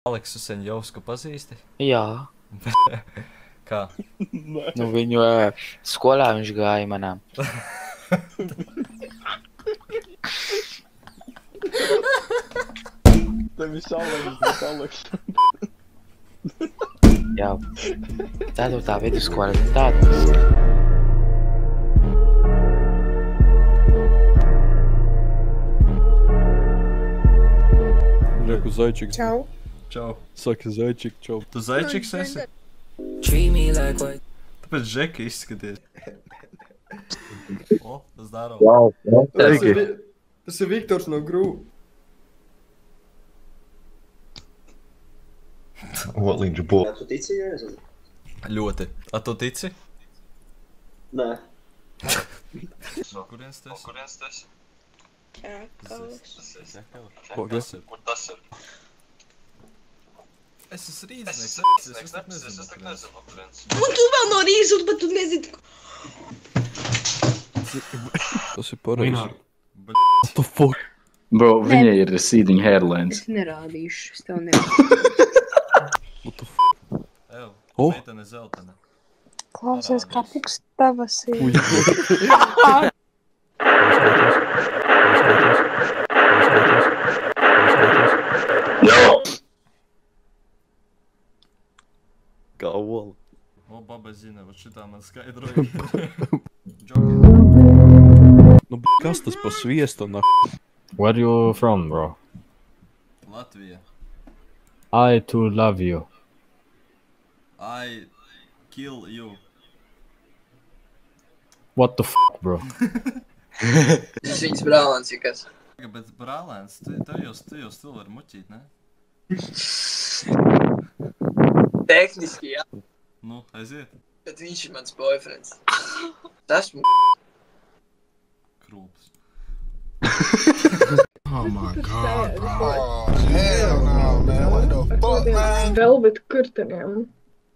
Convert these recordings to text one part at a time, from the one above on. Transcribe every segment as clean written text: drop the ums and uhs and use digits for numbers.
Aleksu Senjovsku pazīsti? Jā. Kā? Nu, viņu skolā viņš gāja manām. Tev viss Aleks. Jā. Tādu tā vidusskola. Tādu. Reku Zaičiks. Čau. Čau. Saka Zaičik, čau. Tu Zaičiks esi? Tāpēc Žeki izskaties. O, tas daro. Wow, Tas ir Viktors no Grū. Oliņš būs. Tu tici Jēzu? Ļoti. A tu tici? Nē. No kurienes tu esi? Ko tas ir? Es esmu rīznieks, es tak nezinu, kurienes. Un tu vēl no Rīzut, bet tu nezini. Tas ir pareizi. Bet What the fuck? Bro, viņai ir receding hairlines. Es nerādīšu, es tev nerādīšu. What the fuck? Ev, O! meitene zeltene. Klausies, kā puks tavas ir. Uj. Kā ola. O, baba zina, vat šitā man skaidroja. Džoki. Nu, kas tas pa sviestu, na? Where you from, bro? Latvija. I too love you. I kill you. What the f***, bro? Tas viņas brālēns, ja kas. Bet brālēns, tev jau stilu var muķīt, ne? Tehniski, jā. Nu, aiziet. Bet viņš ir mans boyfriends. Tas Krūps. Oh my god. Oh, hell no, man. What the fuck, man? Velvet kurteniem.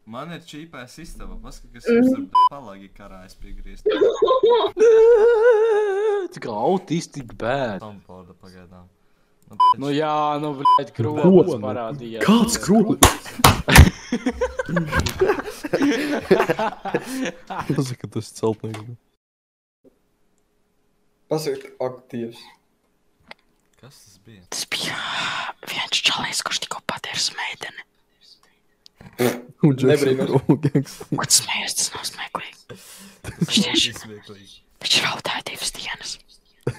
Man ir čīpēs istaba, paska, kas jums ar palagi karājas piegriezt. Cik autistic bad. Tampoda pagaidām. Nu jā, nu bļaļ, kropas parādījās. Kāds kropas? Pasaka, tas ir celtnieks. Pasaka, aktīvs. Kas tas bija? Tas bija viens čalijs, kurš tikko patērs meiteni. Un Nebrīnos. Kad smējas, tas nav smēklīgi. Viņš raudāja 2 dienas.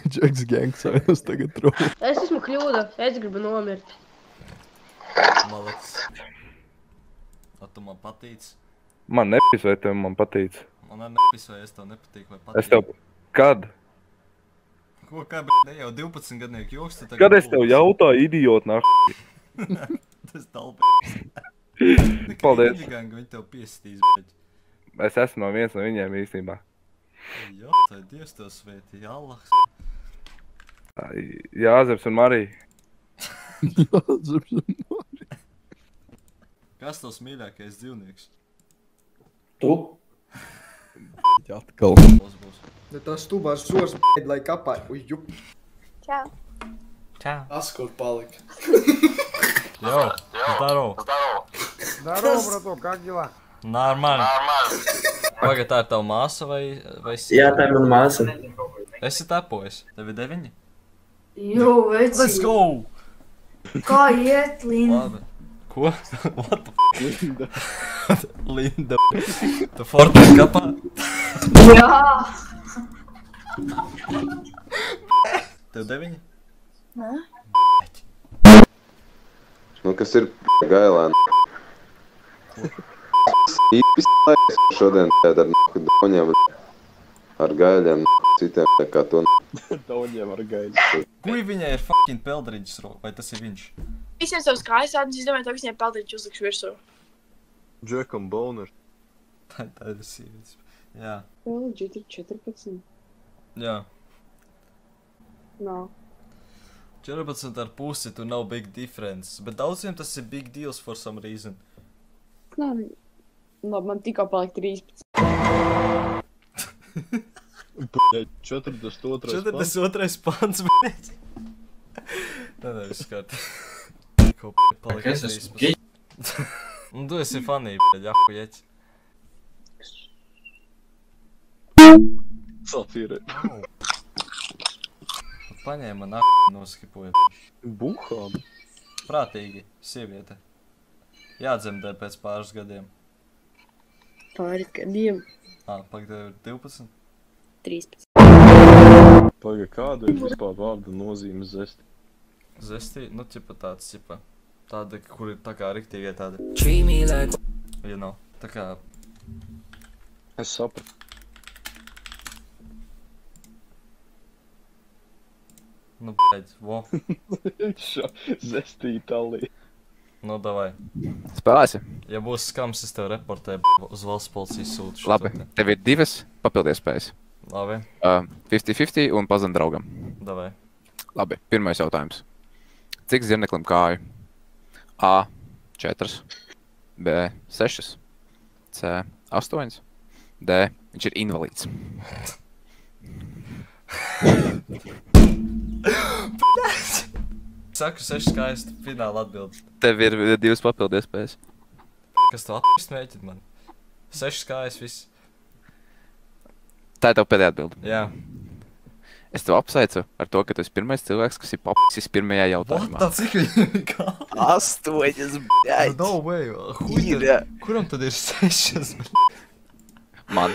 Džeks gangsājās tagad trauc. Es esmu kļūda, es gribu nomirt. Maleks. A tu man patīc? Man nepis, vai tev man patīc? Man ar nepis, vai es tev nepatīk, vai patīk? Es tev... Kad? Ko, kā, ne jau 12 gadnieku joks, tu tagad... Kad es tev jautāju, idiot, nāk? Tas talpēs. Paldies. Viņi tev piesitīs, bet... Es esmu viens no viņiem īstenībā. Jā, tā ir Dievs tev svētī, Allahs. Jāzeps un Marija. Jāzeps un Marija. Kas tavs mīļākais dzīvnieks? Tu? Jā, atkal. Ja tās stubās zors, lai kapā. Uj, jup. Čau. Čau. Askot palika. Jo, здорово. Здорово, браток, как дела? Нормально. Pagad, tā ir tava māsa vai... Jā, tā ir mana māsa. Esi tapojas? Tev ir 9? Jo, veci. Let's go! Kā iet, Linda? Labi. Ko? What the f***? Linda. Tu Fortnite kapā? Jā. Tev 9? Nē. Nu, kas ir gailēn? Īpis šodien tēd ar doņiem, ar gaiļiem, citiem nekā to. Doņiem ar gaiļiem. Kui viņai ir fucking peldriģis roka, vai tas ir viņš? Visiem savus kājasādnes, es domāju, to visiem peldriģi uzlikšu virsū. Džekam Boner. Tā ir sīvīts. Jā. LG ir 14. Jā. Nav. 14 ar pusi, tu nav big difference, bet daudziem tas ir big deals for some reason. Labi, man tikko palika 13. 42. 42. pants, bet... Nē, viss kārt. Ko palika 13. Nu, tu esi fanī, jaku jeķi. Safīri. Paņēma noskipoja. Buhām. Prātīgi, sieviete. Jādzemdē pēc pāris gadiem. Pāris gadiem. Pagaid, tev ir 12? 13. Pagaid, kāda ir vispār vārda nozīme zesti? Zestī, nu, ķipa tāds, ķipa. Tāda, kur ir tā kā riktīgie tādi. You know, tā kā... Es sapratu. Nu, bēdz, vo. Zestī Itālija. Nu, davai. Spēlēsi? Ja būs skams, es tev reportēju uz valsts policijas sūtu. Labi, tev ir 2 papildiespējas. Labi. 50-50 un pazem draugam. Davai. Labi, pirmais jautājums. Cik zirneklim kāju? A. 4. B. 6. C. 8. D. Viņš ir invalīds. Saku 6 skaisti, fināla atbildi. Tev ir 2 papildiespējas. Kas tu apist mēģināt man? 6 skaisti, viss. Tā ir tev pēdējā atbildi. Jā. Es tev apsveicu ar to, ka tu esi pirmais cilvēks, kas ir papisis pirmajā jautājumā. What? Cik viņi ir kā? 8, bļaļ. No way. Kuram tad ir 6? Man.